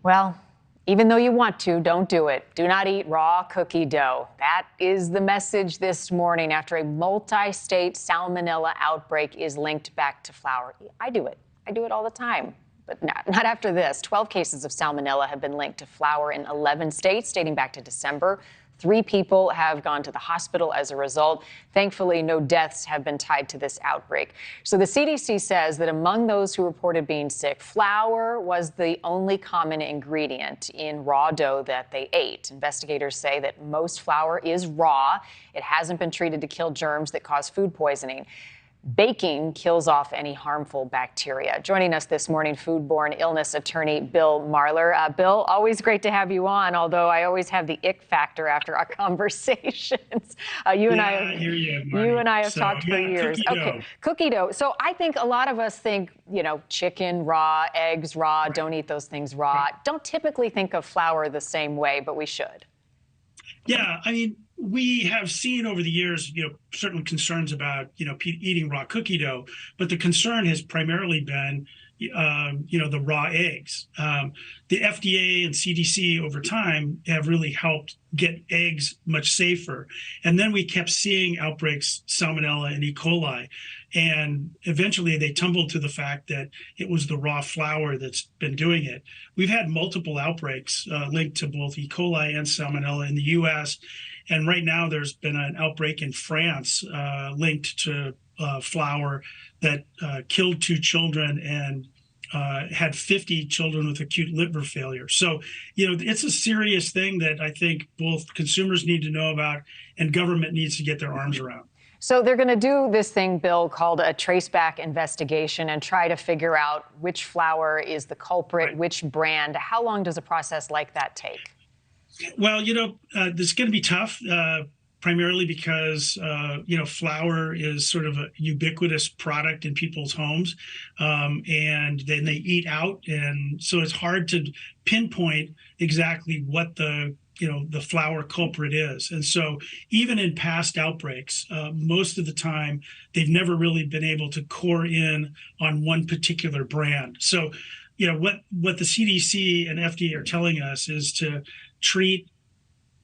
Well, even though you want to, don't do it. Do not eat raw cookie dough. That is the message this morning after a multi-state salmonella outbreak is linked back to flour. I do it. I do it all the time. But not after this. 12 cases of salmonella have been linked to flour in 11 states dating back to December. 3 people have gone to the hospital as a result. Thankfully, no deaths have been tied to this outbreak. So the CDC says that among those who reported being sick, flour was the only common ingredient in raw dough that they ate. Investigators say that most flour is raw. It hasn't been treated to kill germs that cause food poisoning. Baking kills off any harmful bacteria. Joining us this morning, foodborne illness attorney Bill Marler. Bill, always great to have you on, although I always have the ick factor after our conversations. You and I have talked for years. Cookie dough. So I think a lot of us think, chicken raw, eggs raw, don't eat those things raw. Right. Don't typically think of flour the same way, but we should. Yeah, I mean, we have seen over the years, certain concerns about, eating raw cookie dough, but the concern has primarily been, the raw eggs. The FDA and CDC over time have really helped get eggs much safer. And then we kept seeing outbreaks, Salmonella and E. coli. And eventually they tumbled to the fact that it was the raw flour that's been doing it. We've had multiple outbreaks linked to both E. coli and Salmonella in the U.S. And right now there's been an outbreak in France linked to flour that killed 2 children and had 50 children with acute liver failure. So, it's a serious thing that I think both consumers need to know about and government needs to get their arms around. So they're going to do this thing, Bill, called a Traceback investigation and try to figure out which flour is the culprit, Right. Which brand. How long does a process like that take? Well, this is going to be tough, primarily because, flour is sort of a ubiquitous product in people's homes, and then they eat out. And so it's hard to pinpoint exactly what the flour culprit is. And so even in past outbreaks, most of the time, they've never really been able to core in on one particular brand. So, what the CDC and FDA are telling us is to treat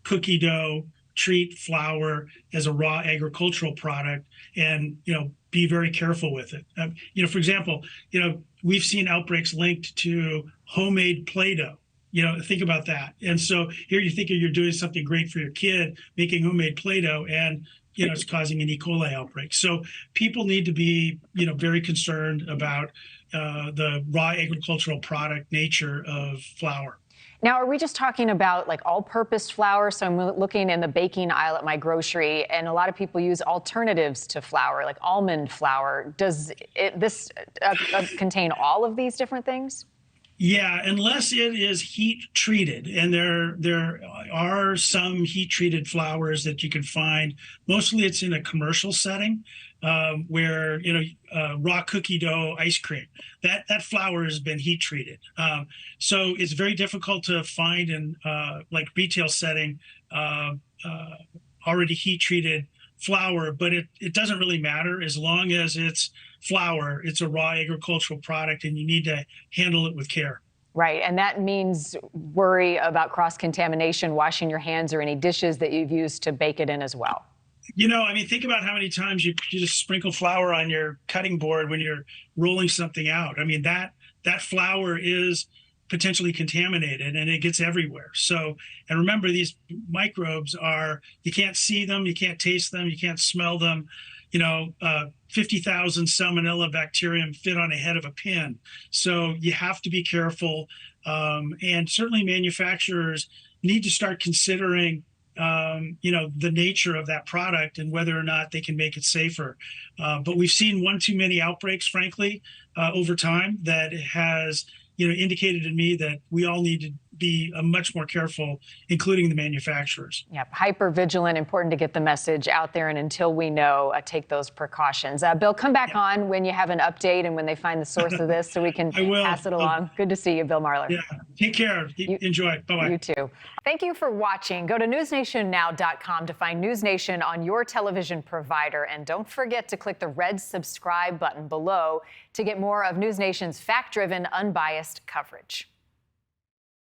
cookie dough, treat flour as a raw agricultural product and, be very careful with it. For example, we've seen outbreaks linked to homemade Play-Doh. Think about that. And so here you think you're doing something great for your kid, making homemade Play-Doh, and it's causing an E. coli outbreak. So people need to be, very concerned about the raw agricultural product nature of flour. Now, are we just talking about like all-purpose flour? So I'm looking in the baking aisle at my grocery, and a lot of people use alternatives to flour, like almond flour. Does this contain all of these different things? Yeah, unless it is heat treated, and there are some heat treated flours that you can find. Mostly, it's in a commercial setting where raw cookie dough ice cream. That flour has been heat treated, so it's very difficult to find in like retail setting already heat treated flour. But it doesn't really matter as long as it's flour. It's a raw agricultural product, and you need to handle it with care. Right, and that means worry about cross-contamination, washing your hands or any dishes that you've used to bake it in as well. Think about how many times you just sprinkle flour on your cutting board when you're rolling something out. I mean, that flour is potentially contaminated and it gets everywhere. So, and remember, these microbes you can't see them, you can't taste them, you can't smell them. 50,000 Salmonella bacterium fit on a head of a pin. So you have to be careful. And certainly manufacturers need to start considering, the nature of that product and whether or not they can make it safer. But we've seen one too many outbreaks, frankly, over time that has, indicated to me that we all need to be much more careful, including the manufacturers. Yep, hyper vigilant, important to get the message out there. And until we know, take those precautions. Bill, come back on when you have an update and when they find the source of this so we can pass it along. Good to see you, Bill Marler. Yeah, take care. Enjoy. Bye-bye. You too. Thank you for watching. Go to newsnationnow.com to find NewsNation on your television provider. And don't forget to click the red subscribe button below to get more of NewsNation's fact-driven, unbiased coverage.